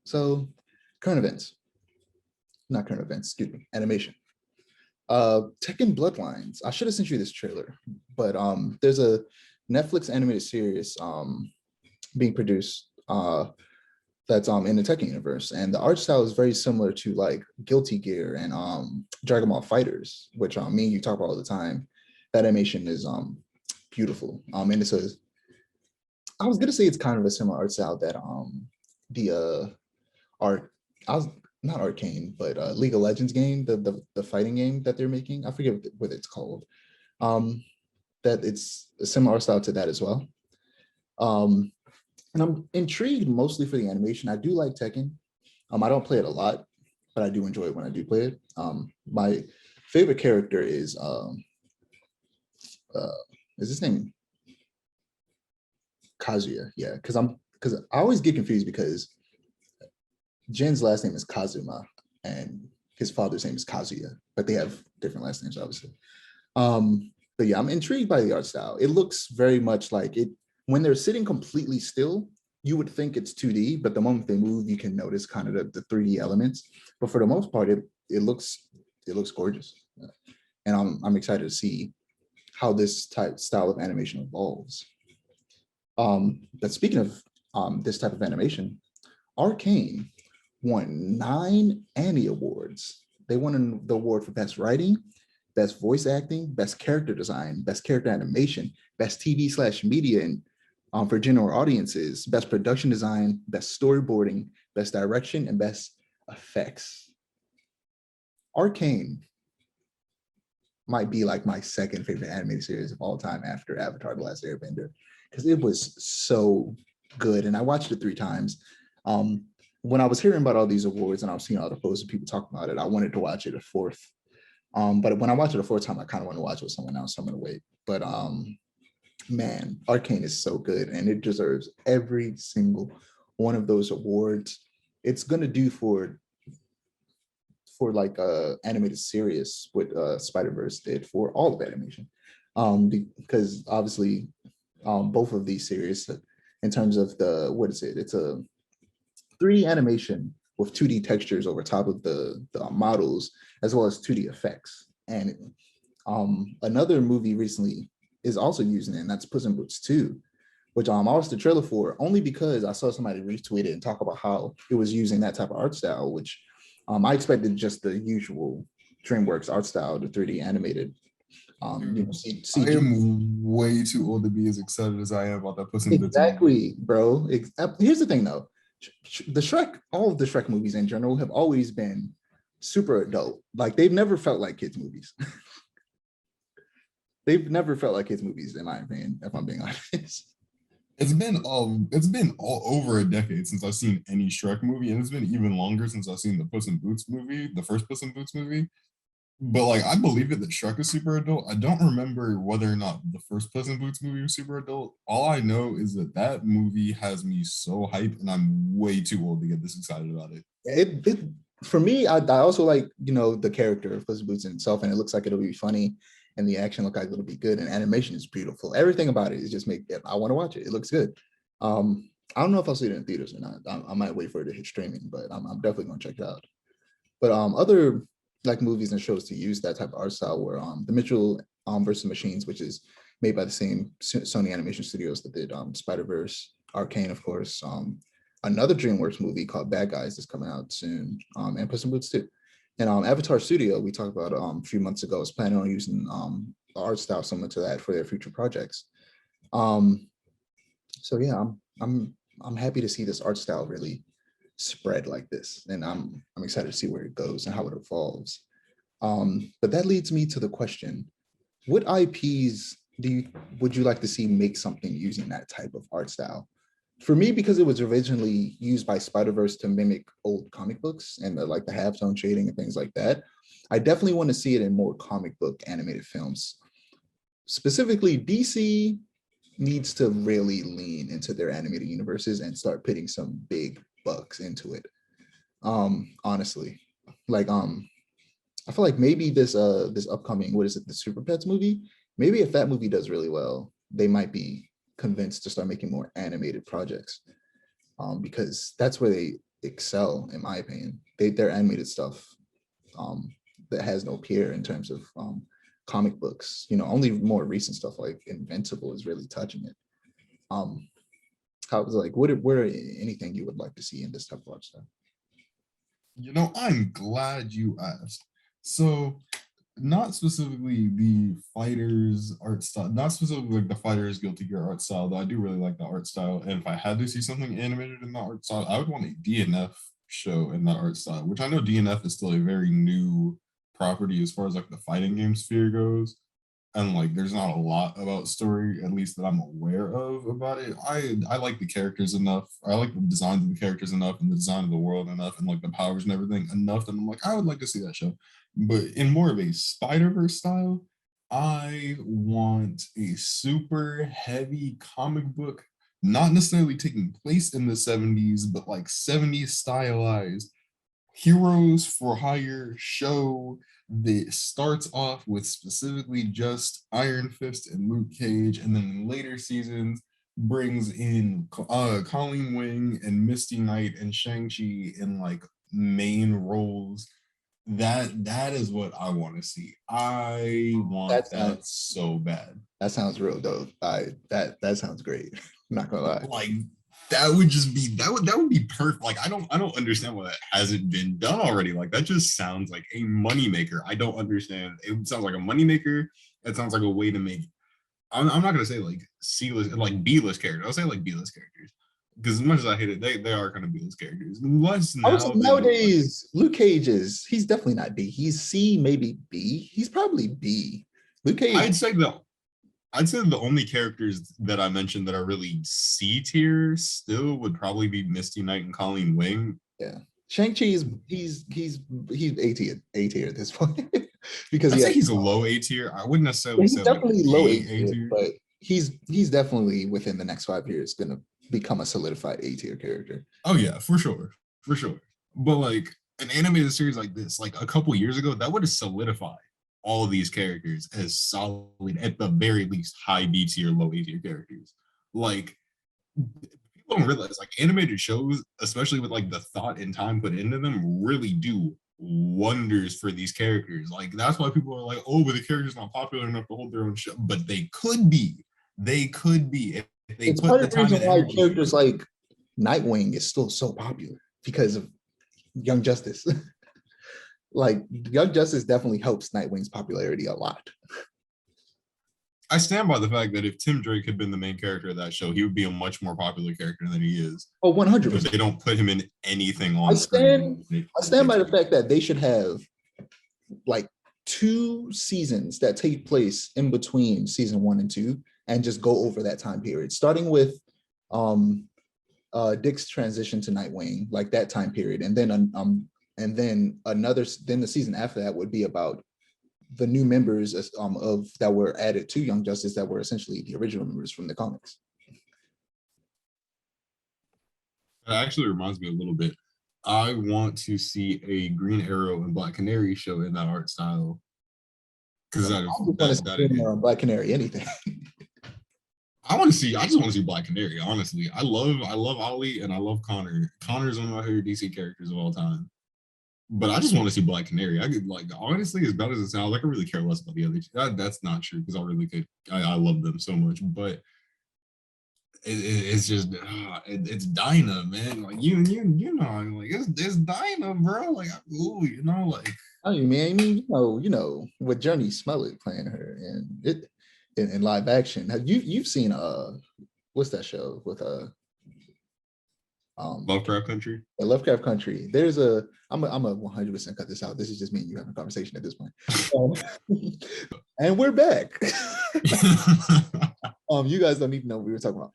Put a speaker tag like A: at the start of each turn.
A: So current events, not current events, excuse me, animation. Tekken Bloodlines. I should have sent you this trailer, but there's a Netflix animated series being produced that's in the Tekken universe, and the art style is very similar to like Guilty Gear and Dragon Ball Fighters, which me and you talk about all the time. That animation is beautiful. And it's a I was gonna say it's kind of a similar art style that the art I was not Arcane, but League of Legends game, the fighting game that they're making. I forget what it's called. Um, that it's a similar style to that as well. Um, and I'm intrigued mostly for the animation. I do like Tekken. I don't play it a lot, but I do enjoy it when I do play it. My favorite character is his name Kazuya? Yeah, because I always get confused because Jin's last name is Kazuma and his father's name is Kazuya, but they have different last names, obviously. But yeah, I'm intrigued by the art style. It looks very much like it when they're sitting completely still. You would think it's 2D, but the moment they move, you can notice kind of the 3D elements. But for the most part, it looks gorgeous, and I'm excited to see how this type style of animation evolves. But speaking of this type of animation, Arcane won 9 Annie Awards. They won the award for Best Writing, Best Voice Acting, Best Character Design, Best Character Animation, Best TV/Media and for general audiences, Best Production Design, Best Storyboarding, Best Direction, and Best Effects. Arcane might be like my second favorite animated series of all time after Avatar: The Last Airbender, because it was so good. And I watched it 3 times. When I was hearing about all these awards and I was seeing all the posts of people talking about it, I wanted to watch it a fourth. But when I watched it a fourth time, I kind of want to watch it with someone else. So I'm going to wait. But man, Arcane is so good and it deserves every single one of those awards. It's going to do for like animated series what Spider-Verse did for all of animation. Because obviously both of these series in terms of what is it? It's a 3D animation with 2D textures over top of the models, as well as 2D effects. And another movie recently is also using it, and that's Puss in Boots 2, which I watched the trailer for only because I saw somebody retweet it and talk about how it was using that type of art style, which I expected just the usual DreamWorks art style, the 3D animated.
B: I am way too old to be as excited as I am about that Puss in Boots.
A: Exactly, bro. Here's the thing, though. All of the Shrek movies in general have always been super adult. Like they've never felt like kids movies. They've never felt like kids movies, in my opinion, if I'm being honest.
B: It's been all over a decade since I've seen any Shrek movie, and it's been even longer since I've seen the Puss in Boots movie, the first Puss in Boots movie. But like, I believe it that Shrek is super adult. I don't remember whether or not the first Puss in Boots movie was super adult. All I know is that that movie has me so hyped, and I'm way too old to get this excited about it.
A: It for me, I also like the character of Puss in Boots in itself, and it looks like it'll be funny, and the action looks like it'll be good, and animation is beautiful. Everything about it is just I want to watch it. It looks good. I don't know if I'll see it in theaters or not. I might wait for it to hit streaming, but I'm definitely gonna check it out. But other like movies and shows to use that type of art style were the Mitchell versus Machines, which is made by the same Sony Animation Studios that did Spider-Verse, Arcane, of course. Another DreamWorks movie called Bad Guys is coming out soon, and Puss in Boots too. And Avatar Studio, we talked about a few months ago, is planning on using art style similar to that for their future projects. So yeah, I'm happy to see this art style really spread like this, and I'm excited to see where it goes and how it evolves. But that leads me to the question: what IPs would you like to see make something using that type of art style? For me, because it was originally used by Spider-Verse to mimic old comic books and like the half-tone shading and things like that, I definitely want to see it in more comic book animated films. Specifically, DC needs to really lean into their animated universes and start putting some big bucks into it. Honestly, like I feel like maybe this upcoming, what is it, the Super Pets movie? Maybe if that movie does really well, they might be convinced to start making more animated projects, because that's where excel, in my opinion. Their animated stuff that has no peer in terms of comic books. Only more recent stuff like Invincible is really touching it. How was like, what are anything you would like to see in this type of art style?
B: I'm glad you asked. So, not specifically the fighters art style, not specifically like the fighters Guilty Gear art style, though I do really like the art style. And if I had to see something animated in the art style, I would want a DNF show in that art style, which I know DNF is still a very new property as far as like the fighting game sphere goes. And like there's not a lot about story, at least that I'm aware of about it. I like the characters enough. I like the designs of the characters enough and the design of the world enough and like the powers and everything enough that I'm like, I would like to see that show. But in more of a Spider-Verse style, I want a super heavy comic book, not necessarily taking place in the 70s, but like 70s stylized heroes for hire show that starts off with specifically just Iron Fist and Luke Cage, and then in later seasons brings in Colleen Wing and Misty Knight and Shang-Chi in like main roles. That is what I want to see. I want that so bad.
A: That sounds real dope. That sounds great. I'm not gonna lie.
B: Like that would just be that would be perfect. Like I don't understand why that hasn't been done already. Like that just sounds like a moneymaker. I don't understand. It sounds like a moneymaker. It sounds like a way to make. I'm not gonna say like C-list, like B-list characters. I'll say like B-list characters. Because as much as I hate it, they are kind of B-list characters. Less now
A: nowadays, Luke Cage he's definitely not B. He's C, maybe B. He's probably B. Luke Cage.
B: I'd say the only characters that I mentioned that are really C tier still would probably be Misty Knight and Colleen Wing.
A: Yeah, Shang-Chi is he's A tier at this point because
B: I'd say he's a low A tier. I wouldn't necessarily
A: he's
B: say
A: definitely
B: like
A: low A tier, but he's definitely within the next 5 years going to become a solidified A tier character.
B: Oh yeah, for sure. But like an animated series like this, like a couple years ago, that would have solidified all of these characters as solid, at the very least, high B tier, low A tier characters. Like people don't realize, like animated shows, especially with like the thought and time put into them, really do wonders for these characters. Like that's why people are like, oh, but the character's not popular enough to hold their own show. But they could be. If they
A: it's
B: put
A: part
B: the
A: of the
B: time
A: reason why characters like Nightwing is still so popular, because of Young Justice. Like Young Justice definitely helps Nightwing's popularity a lot.
B: I stand by the fact that if Tim Drake had been the main character of that show, he would be a much more popular character than he is.
A: Oh, 100%.
B: Because they don't put him in anything on
A: screen. I stand by the fact that they should have like 2 seasons that take place in between season 1 and 2 and just go over that time period, starting with Dick's transition to Nightwing, like that time period, and then the season after that would be about the new members of that were added to Young Justice that were essentially the original members from the comics.
B: That actually reminds me a little bit. I want to see a Green Arrow and Black Canary show in that art style. Because
A: Black Canary, anything.
B: I just want to see Black Canary, honestly. I love Ollie and I love Connor. Connor's one of my favorite DC characters of all time. But I just want to see Black Canary. I could, like, honestly, as bad as it sounds, I could really care less about the other two. That's not true, because I love them so much. But it's just it's Dinah, man. Like you know, like it's Dinah, bro. Like ooh, like.
A: I mean, with Journey Smollett playing her and it in live action. You've seen what's that show with
B: Lovecraft Country?
A: Lovecraft Country. There's I'm a 100% cut this out. This is just me and you having a conversation at this point. And we're back. You guys don't even know what we were talking about.